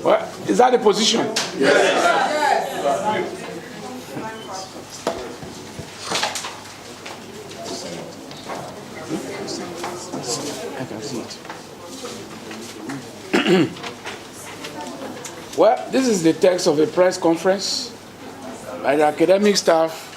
Well, is that the position? Yes. I can see it. Well, this is the text of a press conference by the Academic Staff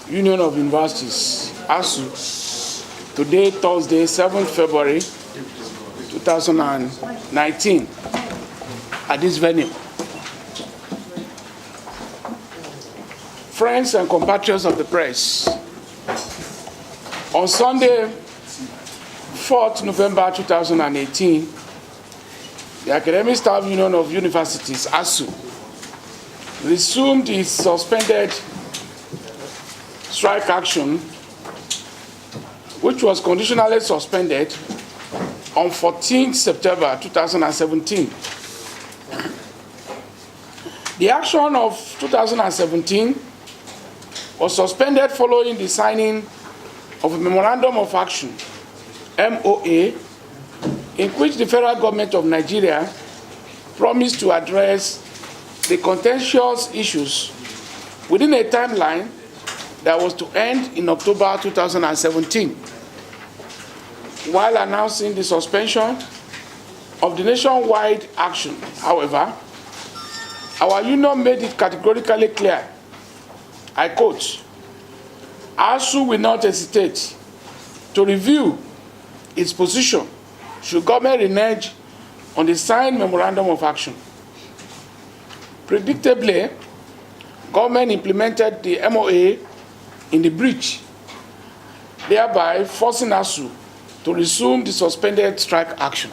Union of Universities, Asuu, today, Thursday, 7th February 2019, at this venue. Friends and compatriots of the press, on Sunday, 4th November 2018, the Academic Staff Union of Universities, Asuu, resumed its suspended strike action, which was conditionally suspended on 14th September 2017. The action of 2017 was suspended following the signing of a Memorandum of Action, MOA, in which the federal government of Nigeria promised to address the contentious issues within a timeline that was to end in October 2017. While announcing the suspension of the nationwide action, however, our union made it categorically clear, I quote, "Asuu will not hesitate to review its position should government renege on the signed Memorandum of Action." Predictably, government implemented the MOA in the breach, thereby forcing Asuu to resume the suspended strike action.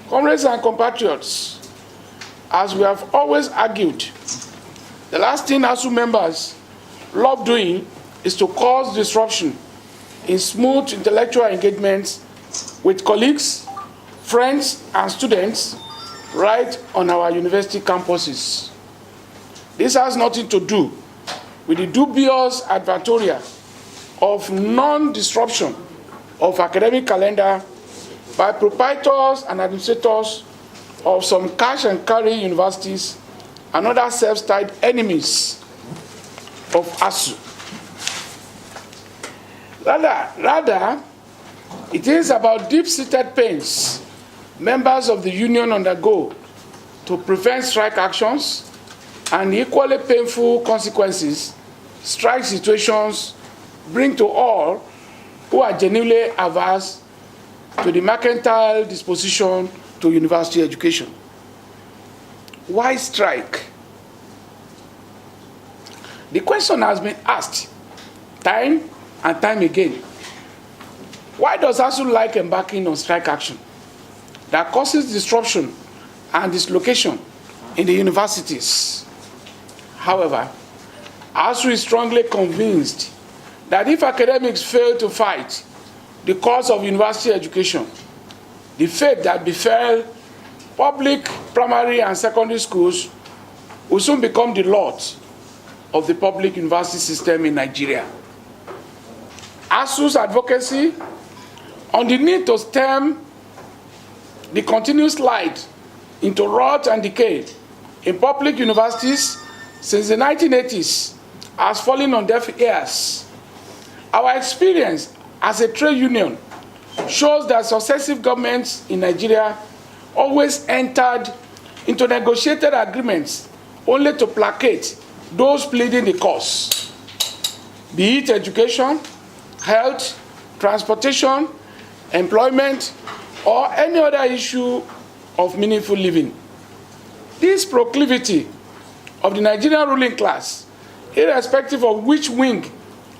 Comrades and compatriots, as we have always argued, the last thing Asuu members love doing is to cause disruption in smooth intellectual engagements with colleagues, friends, and students right on our university campuses. This has nothing to do with the dubious advertorial of non-disruption of academic calendar by proprietors and administrators of some cash and carry universities and other self-styled enemies of Asuu. Rather, it is about deep-seated pains members of the union undergo to prevent strike actions and equally painful consequences strike situations bring to all who are genuinely averse to the mercantile disposition to university education. Why strike? The question has been asked time and time again. Why does Asuu like embarking on strike action that causes disruption and dislocation in the universities? However, Asuu is strongly convinced that if academics fail to fight the cause of university education, the fate that befell public primary and secondary schools will soon become the lot of the public university system in Nigeria. Asuu's advocacy on the need to stem the continuous slide into rot and decay in public universities since the 1980s has fallen on deaf ears. Our experience as a trade union shows that successive governments in Nigeria always entered into negotiated agreements only to placate those pleading the cause, be it education, health, transportation, employment, or any other issue of meaningful living. This proclivity of the Nigerian ruling class, irrespective of which wing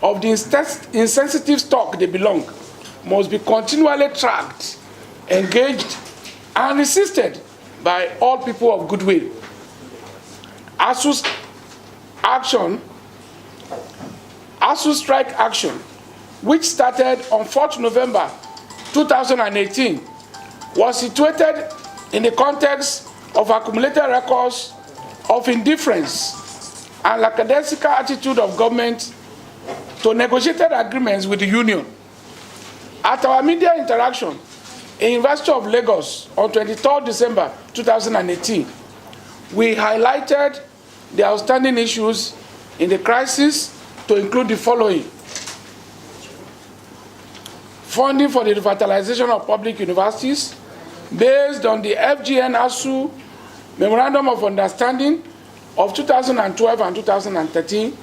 of the insensitive stock they belong, must be continually tracked, engaged, and resisted by all people of goodwill. Asuu's strike action, which started on 4th November 2018, was situated in the context of accumulated records of indifference and lackadaisical attitude of government to negotiated agreements with the union. At our media interaction in University of Lagos on 23rd December 2018, we highlighted the outstanding issues in the crisis to include the following: funding for the revitalization of public universities based on the FGN Asuu Memorandum of Understanding of 2012 and 2013,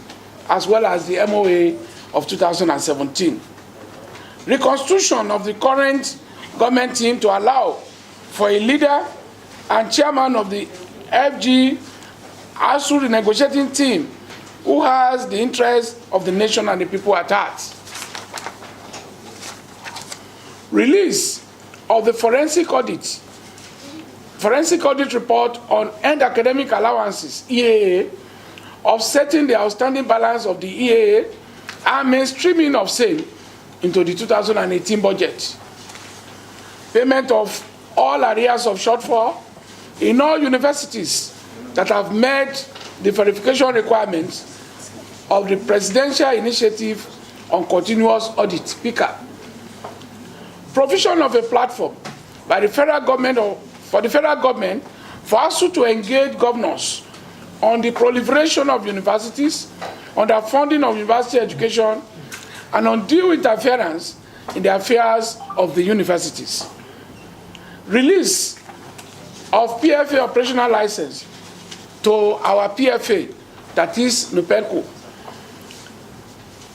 as well as the MOA of 2017. Reconstruction of the current government team to allow for a leader and chairman of the FG Asuu negotiating team who has the interests of the nation and the people at heart. Release of the forensic audit report on end academic allowances, EAA, offsetting the outstanding balance of the EAA and mainstreaming of same into the 2018 budget. Payment of all arrears of shortfall in all universities that have met the verification requirements of the Presidential Initiative on Continuous Audit, PICA. Provision of a platform by the federal government for Asuu to engage governors on the proliferation of universities, on the funding of university education, and on due interference in the affairs of the universities. Release of PFA operational license to our PFA, that is Nupenco.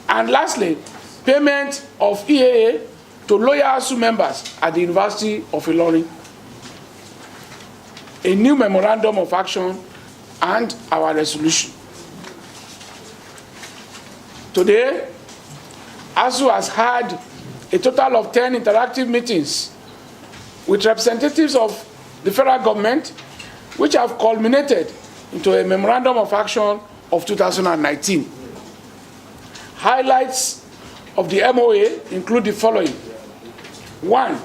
And lastly, payment of EAA to loyal Asuu members at the University of Ilorin. A new memorandum of action and our resolution. Today, Asuu has had a total of 10 interactive meetings with representatives of the federal government, which have culminated into a memorandum of action of 2019. Highlights of the MOA include the following. 1.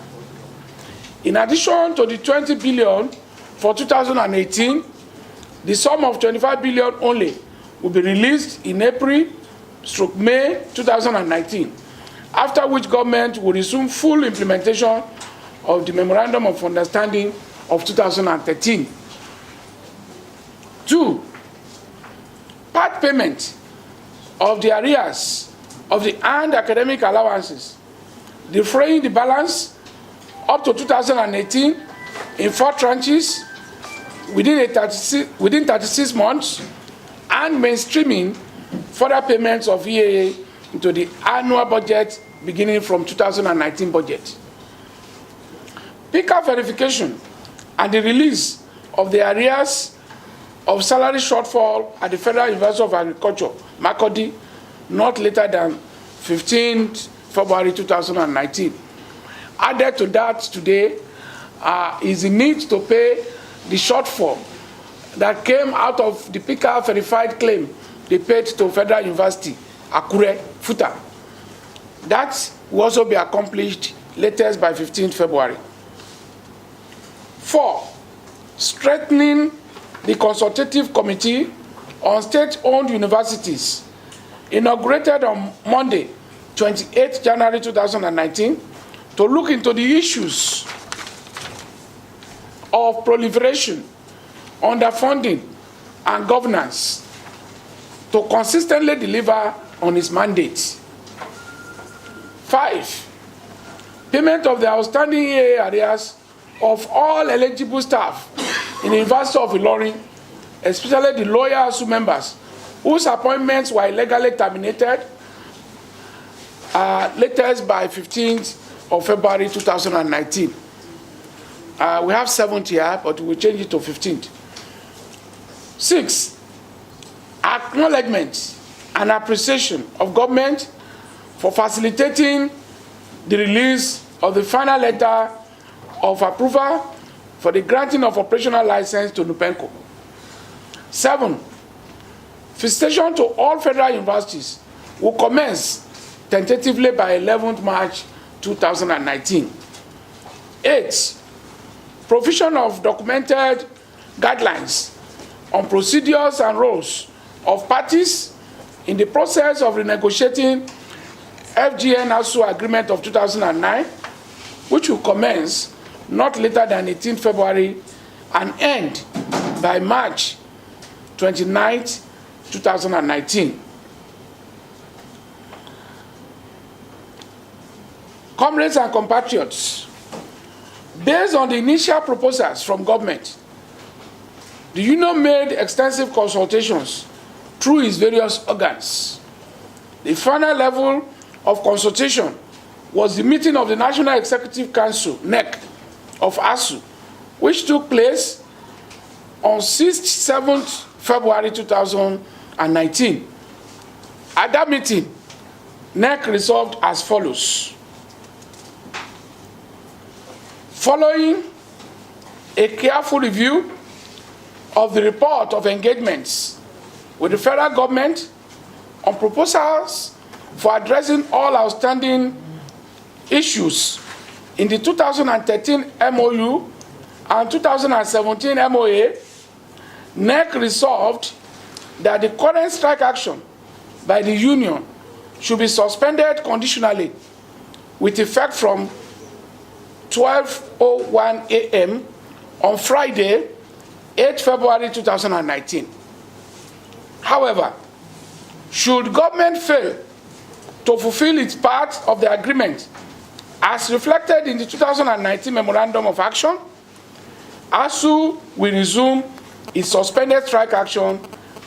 In addition to the 20 billion for 2018, the sum of 25 billion only will be released in April/May 2019, after which government will resume full implementation of the Memorandum of Understanding of 2013. 2. Part payment of the arrears of the earned academic allowances, defraying the balance up to 2018 in 4 tranches within 36 months, and mainstreaming further payments of EAA into the annual budget beginning from 2019 budget. PICA verification and the release of the arrears of salary shortfall at the Federal University of Agriculture, Makurdi, not later than 15th February 2019. Added to that today is the need to pay the shortfall that came out of the PICA verified claim they paid to Federal University, Akure, Futa. That will also be accomplished latest by 15th February. 4. Strengthening the Consultative Committee on State-Owned Universities, inaugurated on Monday, 28 January 2019, to look into the issues of proliferation, underfunding, and governance to consistently deliver on its mandate. 5. Payment of the outstanding EA arrears of all eligible staff in the University of Ilorin, especially the loyal Asuu members whose appointments were illegally terminated, latest by 15th of February 2019. We have 7th here, but we'll change it to 15th. 6. Acknowledgement and appreciation of government for facilitating the release of the final letter of approval for the granting of operational license to Nupenco. 7. Visitation to all federal universities will commence tentatively by 11th March 2019. 8. Provision of documented guidelines on procedures and roles of parties in the process of renegotiating FGN Asuu Agreement of 2009 which will commence not later than 18 February and end by March 29, 2019. Comrades and compatriots, based on the initial proposals from government, the union made extensive consultations through its various organs. The final level of consultation was the meeting of the National Executive Council, NEC, of Asuu, which took place on 6th, 7th February 2019. At that meeting, NEC resolved as follows. Following a careful review of the report of engagements with the federal government on proposals for addressing all outstanding issues in the 2013 MOU and 2017 MOA, NEC resolved that the current strike action by the union should be suspended conditionally with effect from 12:01 a.m. on Friday, 8 February 2019. However, should government fail to fulfill its part of the agreement as reflected in the 2019 Memorandum of Action, Asuu will resume its suspended strike action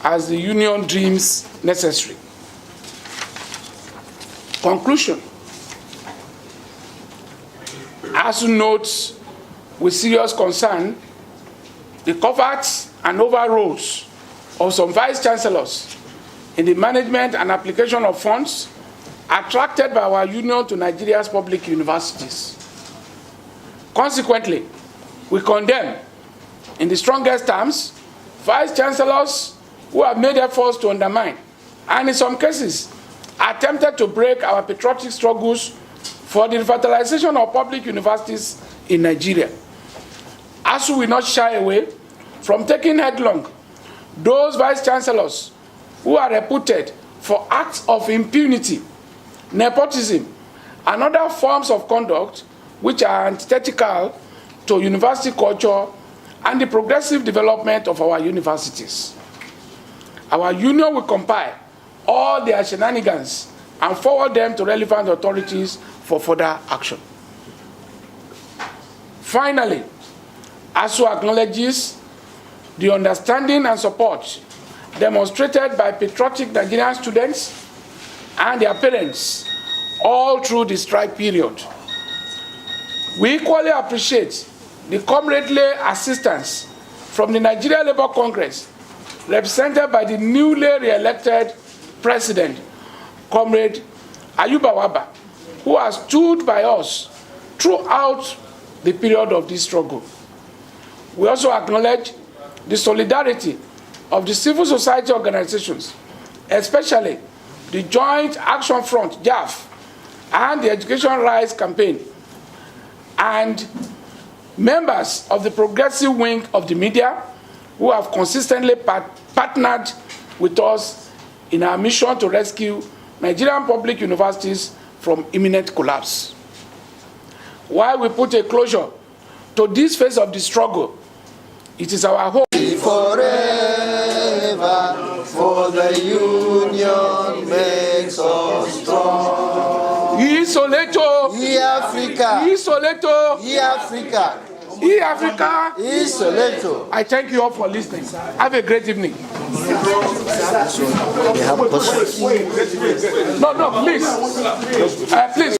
as the union deems necessary. Conclusion. Asuu notes with serious concern the coverts and overroles of some vice-chancellors in the management and application of funds attracted by our union to Nigeria's public universities. Consequently, we condemn, in the strongest terms, vice-chancellors who have made efforts to undermine and, in some cases, attempted to break our patriotic struggles for the revitalization of public universities in Nigeria. Asuu will not shy away from taking headlong those vice-chancellors who are reputed for acts of impunity, nepotism, and other forms of conduct which are antithetical to university culture and the progressive development of our universities. Our union will compile all their shenanigans and forward them to relevant authorities for further action. Finally, Asuu acknowledges the understanding and support demonstrated by patriotic Nigerian students and their parents all through the strike period. We equally appreciate the comradely assistance from the Nigeria Labour Congress, represented by the newly re-elected President, Comrade Ayuba Waba, who has stood by us throughout the period of this struggle. We also acknowledge the solidarity of the civil society organizations, especially the Joint Action Front, JAF, and the Education Rights Campaign, and members of the progressive wing of the media who have consistently partnered with us in our mission to rescue Nigerian public universities from imminent collapse. While we put a closure to this phase of the struggle, it is our hope forever, for the union makes us strong. Isoleto, Africa, Isoleto, Africa, Africa, Isoleto. I thank you all for listening. Have a great evening. No, please. Please.